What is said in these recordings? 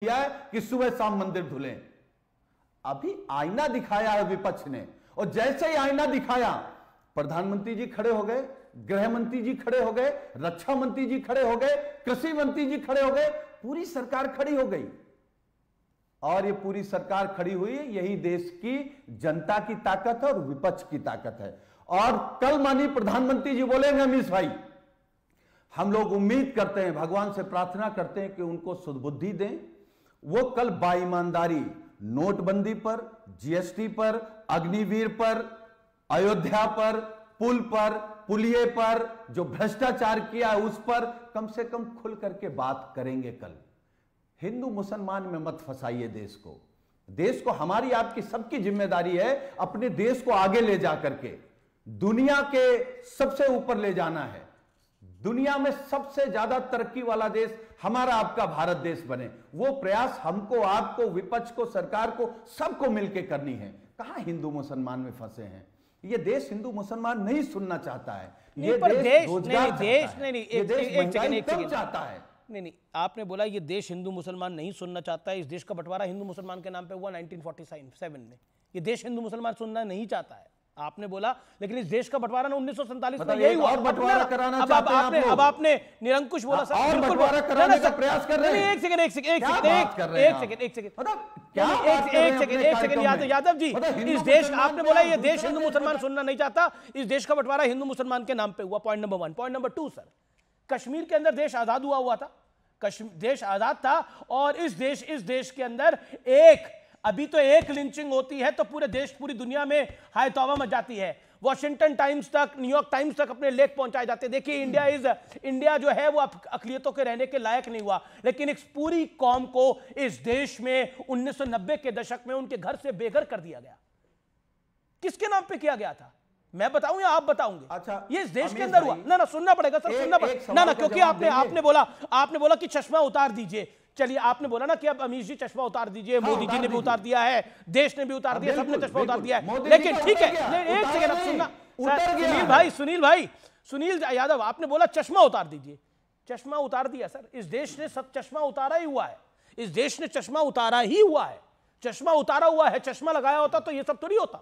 किया है कि सुबह शाम मंदिर धुलें। अभी आईना दिखाया है विपक्ष ने, और जैसे ही आईना दिखाया प्रधानमंत्री जी खड़े हो गए, गृह मंत्री जी खड़े हो गए, रक्षा मंत्री जी खड़े हो गए, कृषि मंत्री जी खड़े हो गए, पूरी सरकार खड़ी हो गई। और ये पूरी सरकार खड़ी हुई, यही देश की जनता की ताकत है और विपक्ष की ताकत है। और कल माननीय प्रधानमंत्री जी बोलेंगे, अमीश भाई हम लोग उम्मीद करते हैं, भगवान से प्रार्थना करते हैं कि उनको सुदबुद्धि दें। वो कल बाईमानदारी नोटबंदी पर, जीएसटी पर, अग्निवीर पर, अयोध्या पर, पुल पर, पुलिये पर जो भ्रष्टाचार किया है उस पर कम से कम खुल करके बात करेंगे। कल हिंदू मुसलमान में मत फंसाइए देश को। देश को हमारी आपकी सबकी जिम्मेदारी है अपने देश को आगे ले जा करके दुनिया के सबसे ऊपर ले जाना है। दुनिया में सबसे ज्यादा तरक्की वाला देश हमारा आपका भारत देश बने, वो प्रयास हमको, आपको, विपक्ष को, सरकार को, सबको मिलकर करनी है। कहां हिंदू मुसलमान में फंसे हैं? ये देश हिंदू मुसलमान नहीं सुनना चाहता है, ये देश रोजगार चाहता है। नहीं, आपने बोला ये देश हिंदू मुसलमान नहीं सुनना चाहता है। इस देश का बंटवारा हिंदू मुसलमान के नाम पे हुआ 1947 में। ये देश हिंदू मुसलमान सुनना नहीं चाहता है, आपने बोला। लेकिन इस देश का बंटवारा 1947 में यही हुआ। और बंटवारा कराना चाहते हैं आप लोग। अब आपने निरंकुश बोला सर, और बंटवारा कराने का प्रयास कर रहे हैं। एक सेकंड यादव जी, इस देश, आपने बोला ये देश हिंदू मुसलमान सुनना नहीं चाहता, इस देश का बंटवारा हिंदू मुसलमान के नाम पे हुआ। Point number 1। Point number 2 sir, Kashmir के अंदर देश आजाद हुआ था, देश आजाद था, और इस देश के अंदर अभी तो एक लिंचिंग होती है तो पूरे देश, पूरी दुनिया में हाय तौबा मच जाती है। वॉशिंगटन टाइम्स तक, न्यूयॉर्क टाइम्स तक अपने लेख पहुंचाए जाते हैं। देखिए इंडिया जो है वो अक़लियतों के रहने के लायक नहीं हुआ, लेकिन एक पूरी कौम को इस देश में 1990 के दशक में उनके घर से बेघर कर दिया गया। किसके नाम पे किया गया था? मैं बताऊं या आप बताओगे? अच्छा, ये इस देश के अंदर हुआ ना। सुनना पड़ेगा सर, सुनना पड़ेगा ना, क्योंकि आपने बोला कि चश्मा उतार दीजिए। चलिए, आपने बोला ना कि अब अमीश जी चश्मा उतार दीजिए, मोदी जी ने भी उतार दिया है, देश ने भी उतार दिया, सबने चश्मा उतार दिया है। लेकिन ठीक है, एक सेकंड सुनना, सुनील यादव, आपने बोला चश्मा उतार दीजिए, चश्मा उतार दिया सर। इस देश ने सब चश्मा उतारा ही हुआ है, इस देश ने चश्मा उतारा ही हुआ है, चश्मा उतारा हुआ है। चश्मा लगाया होता तो ये सब थोड़ी होता,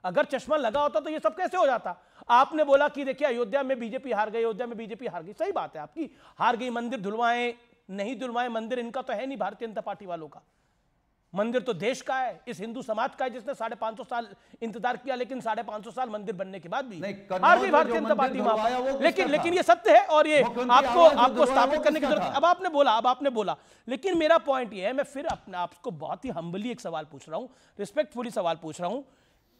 अगर चश्मा लगा होता तो ये सब कैसे हो जाता? आपने बोला कि देखिए अयोध्या में बीजेपी हार गई, अयोध्या में बीजेपी हार गई, सही बात है आपकी, हार गई। मंदिर धुलवाएं नहीं धुलवाएं, मंदिर इनका तो है नहीं, भारतीय जनता पार्टी वालों का। मंदिर तो देश का है, इस हिंदू समाज का है, जिसने 550 साल इंतजार किया, लेकिन 550 साल मंदिर बनने के बाद भी हार गई भारतीय जनता पार्टी वहां। लेकिन ये सत्य है, और ये आपको स्थापित करने की जरूरत है। अब आपने बोला, लेकिन मेरा पॉइंट ये है, मैं फिर अपने आपको बहुत ही हम्बली एक सवाल पूछ रहा हूं, रिस्पेक्टफुली सवाल पूछ रहा हूं।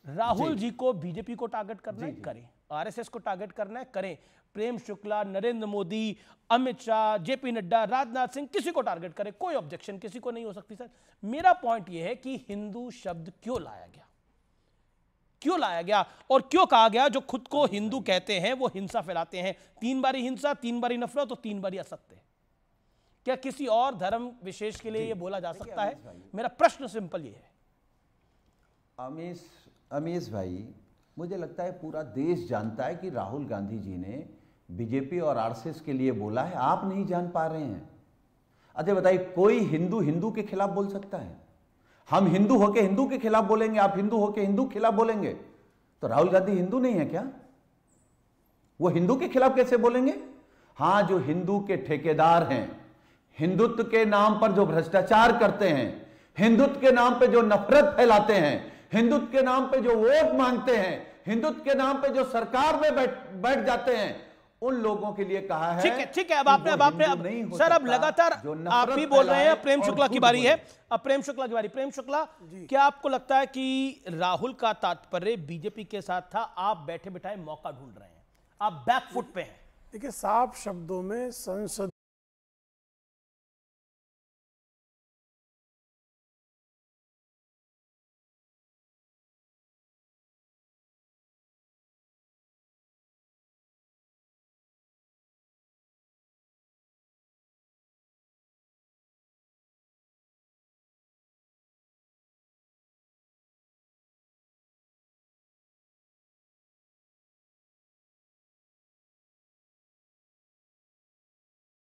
राहुल जी को बीजेपी को टारगेट करना है, करें। आरएसएस को टारगेट करना है, करें। प्रेम शुक्ला, नरेंद्र मोदी, अमित शाह, जेपी नड्डा, राजनाथ सिंह, किसी को टारगेट करें, कोई ऑब्जेक्शन किसी को नहीं हो सकती सर। मेरा पॉइंट यह है कि हिंदू शब्द क्यों लाया गया, और क्यों कहा गया? जो खुद को हिंदू कहते हैं वो हिंसा फैलाते हैं। 3 बारी हिंसा, 3 बारी नफरत और 3 बारी असत्य। क्या किसी और धर्म विशेष के लिए यह बोला जा सकता है? मेरा प्रश्न सिंपल ये है। अमीश भाई, मुझे लगता है पूरा देश जानता है कि राहुल गांधी जी ने बीजेपी और आरएसएस के लिए बोला है, आप नहीं जान पा रहे हैं। अच्छा बताइए, कोई हिंदू के खिलाफ बोल सकता है? हम हिंदू होके हिंदू के खिलाफ बोलेंगे, आप हिंदू होके हिंदू के खिलाफ बोलेंगे, तो राहुल गांधी हिंदू नहीं है क्या? वो हिंदू के खिलाफ कैसे बोलेंगे? हां, जो हिंदू के ठेकेदार हैं, हिंदुत्व के नाम पर जो भ्रष्टाचार करते हैं, हिंदुत्व के नाम पर जो नफरत फैलाते हैं, हिंदुत्व के नाम पे जो वोट मांगते हैं, हिंदुत्व के नाम पे जो सरकार में बैठ जाते हैं, उन लोगों के लिए कहा है। ठीक है। अब आपने सर, अब लगातार आप भी बोल रहे हैं। प्रेम शुक्ला की बारी है, अब प्रेम शुक्ला की बारी। प्रेम शुक्ला, क्या आपको लगता है कि राहुल का तात्पर्य बीजेपी के साथ था? आप बैठे बिठाए मौका ढूंढ रहे हैं, आप बैकफुट पे हैं? देखिए, साफ शब्दों में संसद